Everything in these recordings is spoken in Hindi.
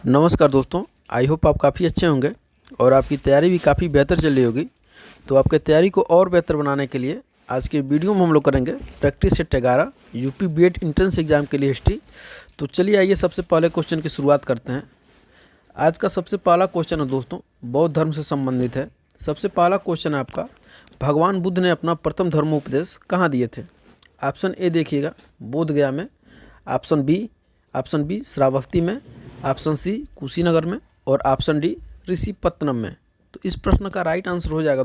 नमस्कार दोस्तों, आई होप आप काफ़ी अच्छे होंगे और आपकी तैयारी भी काफ़ी बेहतर चल रही होगी। तो आपके तैयारी को और बेहतर बनाने के लिए आज के वीडियो में हम लोग करेंगे practice set 11 UP BEd entrance exam के लिए हिस्ट्री। तो चलिए आइए सबसे पहले क्वेश्चन की शुरुआत करते हैं। आज का सबसे पहला क्वेश्चन है दोस्तों, बौद्ध धर्म से संबंधित है। सबसे पहला क्वेश्चन है आपका, भगवान बुद्ध ने अपना प्रथम धर्मोपदेश कहाँ दिए थे? ऑप्शन ए देखिएगा, बोध गया में। ऑप्शन बी श्रावस्ती में। ऑप्शन सी कुशीनगर में। और ऑप्शन डी ऋषिपत्तनम में। तो इस प्रश्न का राइट आंसर हो जाएगा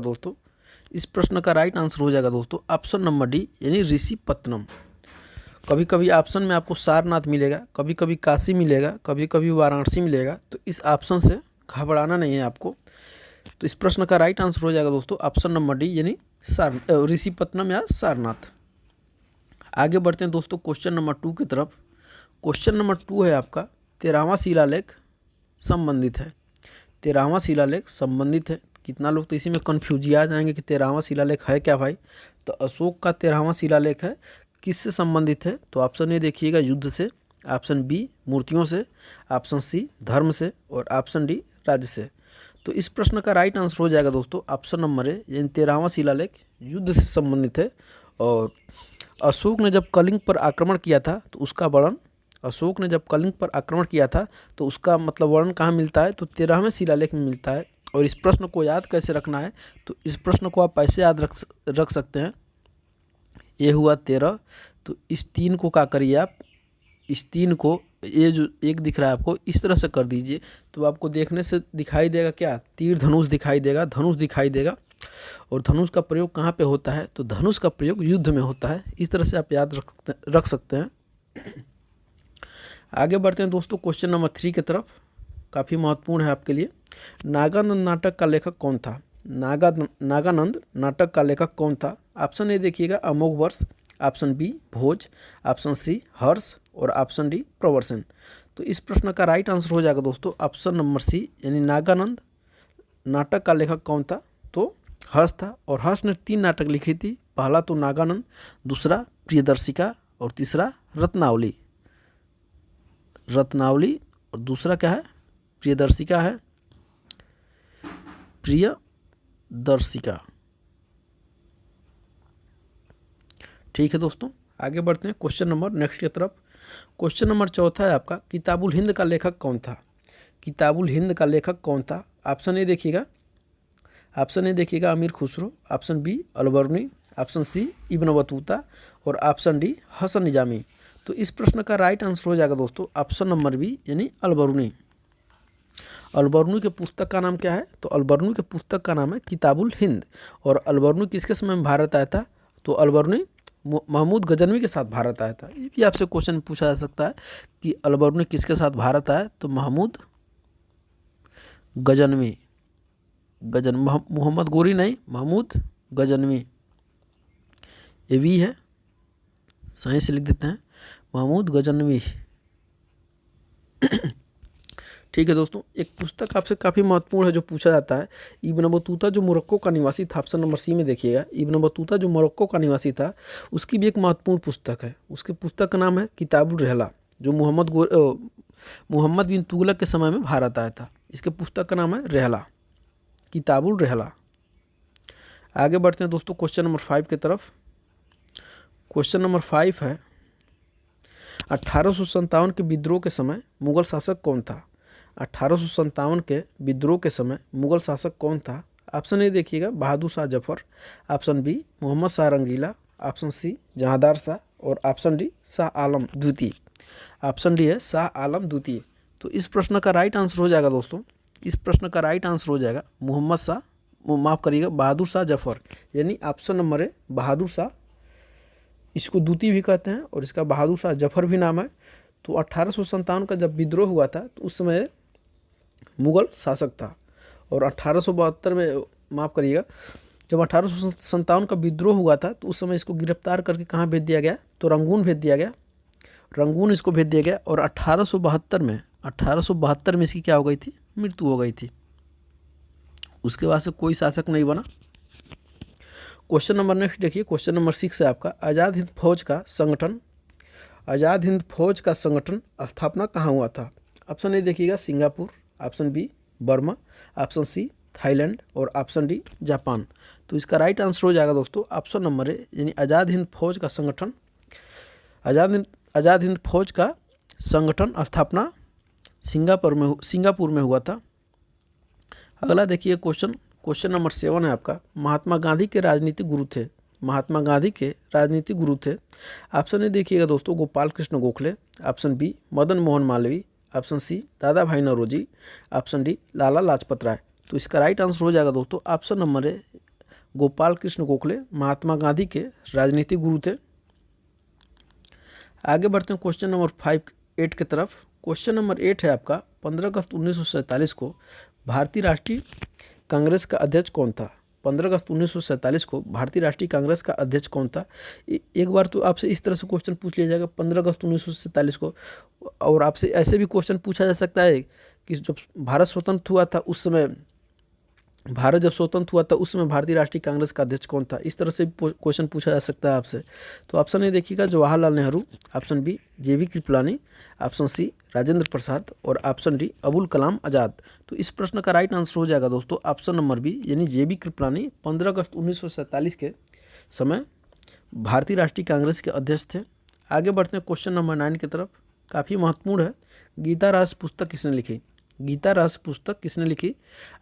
दोस्तों, ऑप्शन नंबर डी यानी ऋषिपत्तनम। कभी कभी ऑप्शन में आपको सारनाथ मिलेगा, कभी कभी काशी मिलेगा, कभी कभी वाराणसी मिलेगा। तो इस ऑप्शन से घबराना नहीं है आपको। तो इस प्रश्न का राइट आंसर हो जाएगा दोस्तों ऑप्शन नंबर डी यानी ऋषिपत्तनम या सारनाथ। आगे बढ़ते हैं दोस्तों क्वेश्चन नंबर 2 की तरफ। क्वेश्चन नंबर 2 है आपका, 13वां शिलालेख संबंधित है। 13वां शिलालेख संबंधित है। कितना लोग तो इसी में कन्फ्यूज आ जाएंगे कि 13वां शिलालेख है क्या भाई। तो अशोक का 13वां शिलालेख है, किससे संबंधित है? तो ऑप्शन ए देखिएगा, युद्ध से। ऑप्शन बी मूर्तियों से। ऑप्शन सी धर्म से। और ऑप्शन डी राज्य से। तो इस प्रश्न का राइट आंसर हो जाएगा दोस्तों ऑप्शन नंबर ए यानी 13वां शिलालेख युद्ध से संबंधित है। और अशोक ने जब कलिंग पर आक्रमण किया था तो उसका वर्णन वर्णन कहाँ मिलता है? तो 13वें शिलालेख में मिलता है। और इस प्रश्न को याद कैसे रखना है? तो इस प्रश्न को आप ऐसे याद रख सकते हैं, ये हुआ 13। तो इस 3 को क्या करिए आप, इस 3 को, ये जो एक दिख रहा है आपको, इस तरह से कर दीजिए। तो आपको देखने से दिखाई देगा क्या? तीर धनुष दिखाई देगा। और धनुष का प्रयोग कहाँ पे होता है? तो धनुष का प्रयोग युद्ध में होता है। इस तरह से आप याद रख सकते हैं। आगे बढ़ते हैं दोस्तों क्वेश्चन नंबर 3 की तरफ। काफ़ी महत्वपूर्ण है आपके लिए। नागानंद नाटक का लेखक कौन था? नागानंद नाटक का लेखक कौन था? ऑप्शन ए देखिएगा, अमोघ वर्ष। ऑप्शन बी भोज। ऑप्शन सी हर्ष। और ऑप्शन डी प्रवर्सन। तो इस प्रश्न का राइट आंसर हो जाएगा दोस्तों ऑप्शन नंबर सी यानी नागानंद नाटक का लेखक कौन था? तो हर्ष था। और हर्ष ने 3 नाटक लिखी थी। पहला तो नागानंद, दूसरा प्रियदर्शिका और तीसरा रत्नावली। और दूसरा क्या है? प्रियदर्शिका है। प्रियदर्शिका। ठीक है दोस्तों, आगे बढ़ते हैं क्वेश्चन नंबर नेक्स्ट की तरफ। क्वेश्चन नंबर 4 है आपका, किताबुल हिंद का लेखक कौन था? ऑप्शन ए देखिएगा, Amir Khusro. Option B Alberuni. Option C Ibn Battuta. और ऑप्शन डी हसन निजामी। तो इस प्रश्न का राइट आंसर हो जाएगा दोस्तों ऑप्शन नंबर बी यानी अलबरूनी। अलबरूनी के पुस्तक का नाम क्या है? तो अलबरूनी के पुस्तक का नाम है किताबुल हिंद। और अलबरूनी किसके समय में भारत आया था? तो अलबरूनी महमूद गजनवी के साथ भारत आया था। ये भी आपसे क्वेश्चन पूछा जा सकता है कि अलबरूनी किसके साथ भारत आया? तो महमूद गजनवी। मोहम्मद गोरी नहीं, महमूद गजनवी। ये भी है, सही से लिख देते हैं, महमूद गजनवी। ठीक है दोस्तों, एक पुस्तक आपसे काफ़ी महत्वपूर्ण है जो पूछा जाता है, इब्न बतूता जो मोरक्को का निवासी था। ऑप्शन नंबर सी में देखिएगा, इब्न बतूता जो मोरक्को का निवासी था, उसकी भी एक महत्वपूर्ण पुस्तक है। उसके पुस्तक का नाम है किताबुल रहला, जो मोहम्मद बिन तुगलक के समय में भारत आया था। इसके पुस्तक का नाम है रहला, किताबुल रहला। आगे बढ़ते हैं दोस्तों क्वेश्चन नंबर 5 की तरफ। क्वेश्चन नंबर 5 है, 1857 के विद्रोह के समय मुगल शासक कौन था? 1857 के विद्रोह के समय मुगल शासक कौन था? ऑप्शन ए देखिएगा, Bahadur Shah Zafar. Option B Mohammad Shah Rangeela. Option C Jahandar Shah. और ऑप्शन डी शाह आलम द्वितीय। ऑप्शन डी है शाह आलम द्वितीय। तो इस प्रश्न का राइट आंसर हो जाएगा दोस्तों, बहादुर शाह जफर, यानी ऑप्शन नंबर ए बहादुर शाह। इसको द्वितीय भी कहते हैं और इसका बहादुर शाह जफर भी नाम है। तो 1857 का जब विद्रोह हुआ था तो उस समय मुगल शासक था। और 1872 में, जब 1857 का विद्रोह हुआ था तो उस समय इसको गिरफ्तार करके कहाँ भेज दिया गया? तो रंगून इसको भेज दिया गया। और 1872 में इसकी क्या हो गई थी? मृत्यु हो गई थी। उसके बाद से कोई शासक नहीं बना। क्वेश्चन नंबर नेक्स्ट देखिए, क्वेश्चन नंबर 6 है आपका, आज़ाद हिंद फौज का संगठन स्थापना कहाँ हुआ था? ऑप्शन ए देखिएगा Singapore, option B Burma, option C Thailand और ऑप्शन डी जापान। तो इसका राइट आंसर हो जाएगा दोस्तों ऑप्शन नंबर ए, यानी आज़ाद हिंद फौज का संगठन, आज़ाद हिंद फौज का संगठन स्थापना सिंगापुर में हुआ था। अगला देखिए क्वेश्चन नंबर 7 है आपका, महात्मा गांधी के राजनीतिक गुरु थे, महात्मा गांधी के राजनीतिक गुरु थे। ऑप्शन ए देखिएगा दोस्तों Gopal Krishna Gokhale, option B Madan Mohan Malaviya, option C Dadabhai Naoroji, option D Lala Lajpat Rai. तो इसका राइट आंसर हो जाएगा दोस्तों option number A, Gopal Krishna Gokhale Mahatma Gandhi के राजनीतिक गुरु थे। आगे बढ़ते हैं क्वेश्चन नंबर 8 की तरफ। क्वेश्चन नंबर 8 है आपका, 15 अगस्त 1947 को भारतीय राष्ट्रीय कांग्रेस का अध्यक्ष कौन था? 15 अगस्त 1947 को भारतीय राष्ट्रीय कांग्रेस का अध्यक्ष कौन था? एक बार तो आपसे इस तरह से क्वेश्चन पूछ लिया जाएगा 15 अगस्त 1947 को, और आपसे ऐसे भी क्वेश्चन पूछा जा सकता है कि जब भारत स्वतंत्र हुआ था उस समय, भारत जब स्वतंत्र हुआ था उस समय भारतीय राष्ट्रीय कांग्रेस का अध्यक्ष कौन था? इस तरह से क्वेश्चन पूछा जा सकता है आपसे। तो ऑप्शन ए देखिएगा जवाहरलाल नेहरू, ऑप्शन बी जेबी कृपलानी, ऑप्शन सी राजेंद्र प्रसाद और ऑप्शन डी अबुल कलाम आज़ाद। तो इस प्रश्न का राइट आंसर हो जाएगा दोस्तों ऑप्शन नंबर बी, यानी जेबी कृपलानी 15 अगस्त 1947 के समय भारतीय राष्ट्रीय कांग्रेस के अध्यक्ष थे। आगे बढ़ते हैं क्वेश्चन नंबर 9 की तरफ, काफ़ी महत्वपूर्ण है। गीता रास पुस्तक किसने लिखी? गीता रास पुस्तक किसने लिखी?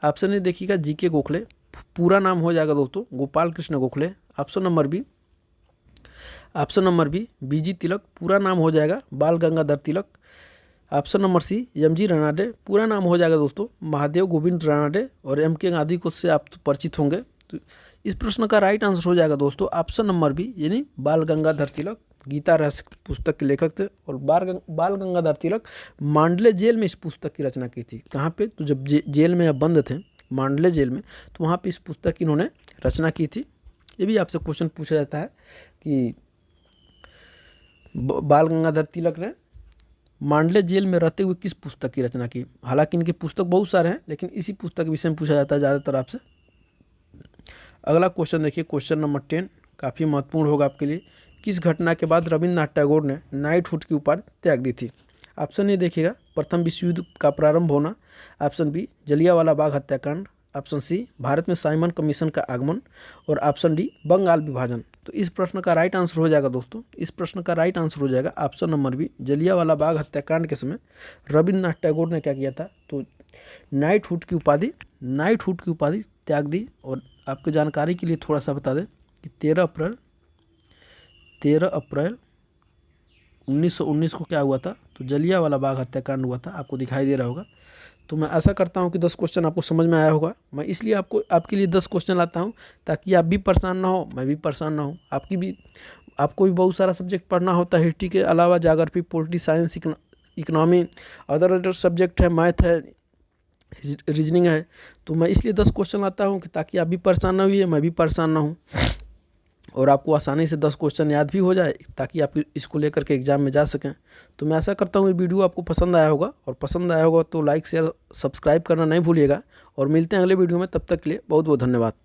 ऑप्शन ए देखिएगा जीके गोखले, पूरा नाम हो जाएगा दोस्तों Gopal Krishna Gokhale. Option number B BG Tilak, पूरा नाम हो जाएगा Bal Gangadhar Tilak. Option number C MG Ranade, पूरा नाम हो जाएगा दोस्तों महादेव गोविंद रानाडे। और एमके गांधी को से आप परिचित होंगे। तो इस प्रश्न का राइट आंसर हो जाएगा दोस्तों ऑप्शन नंबर बी, यानी बाल गंगाधर तिलक गीता रस पुस्तक के लेखक थे। और बाल गंगाधर तिलक मांडले जेल में इस पुस्तक की रचना की थी। कहाँ पे? तो जब जेल में बंद थे मांडले जेल में, तो वहाँ पे इस पुस्तक की इन्होंने रचना की थी। ये भी आपसे क्वेश्चन पूछा जाता है कि बाल गंगाधर तिलक ने मांडले जेल में रहते हुए किस पुस्तक की रचना की? हालांकि इनके पुस्तक बहुत सारे हैं, लेकिन इसी पुस्तक के विषय में पूछा जाता है ज़्यादातर आपसे। अगला क्वेश्चन देखिए क्वेश्चन नंबर 10, काफ़ी महत्वपूर्ण होगा आपके लिए। किस घटना के बाद रविन्द्रनाथ टैगोर ने नाइटहुड की उपाधि त्याग दी थी? ऑप्शन ए देखिएगा प्रथम विश्व युद्ध का प्रारंभ होना, ऑप्शन बी जलियांवाला बाग हत्याकांड, ऑप्शन सी भारत में साइमन कमीशन का आगमन और ऑप्शन डी बंगाल विभाजन। तो इस प्रश्न का राइट आंसर हो जाएगा दोस्तों, इस प्रश्न का राइट आंसर हो जाएगा option number B, Jallianwala Bagh हत्याकांड के समय रविन्द्रनाथ टैगोर ने क्या किया था? तो नाइटहुड की उपाधि त्याग दी। और आपकी जानकारी के लिए थोड़ा सा बता दें कि 13 अप्रैल 1919 को क्या हुआ था? तो जलियांवाला बाग हत्याकांड हुआ था। आपको दिखाई दे रहा होगा। तो मैं आशा करता हूं कि 10 क्वेश्चन आपको समझ में आया होगा। मैं इसलिए आपके लिए 10 क्वेश्चन लाता हूं ताकि आप भी परेशान ना हो, मैं भी परेशान ना हूं। आपको भी बहुत सारा सब्जेक्ट पढ़ना होता है हिस्ट्री के अलावा, geography, polity science, economy, other subject है, मैथ है, रीजनिंग है। तो मैं इसलिए 10 क्वेश्चन लाता हूँ कि ताकि आप भी परेशान ना हुई, मैं भी परेशान ना हूँ और आपको आसानी से 10 क्वेश्चन याद भी हो जाए ताकि आप इसको लेकर के एग्जाम में जा सकें। तो मैं आशा करता हूँ ये वीडियो आपको पसंद आया होगा, और पसंद आया होगा तो लाइक शेयर सब्सक्राइब करना नहीं भूलिएगा। और मिलते हैं अगले वीडियो में, तब तक के लिए बहुत बहुत धन्यवाद।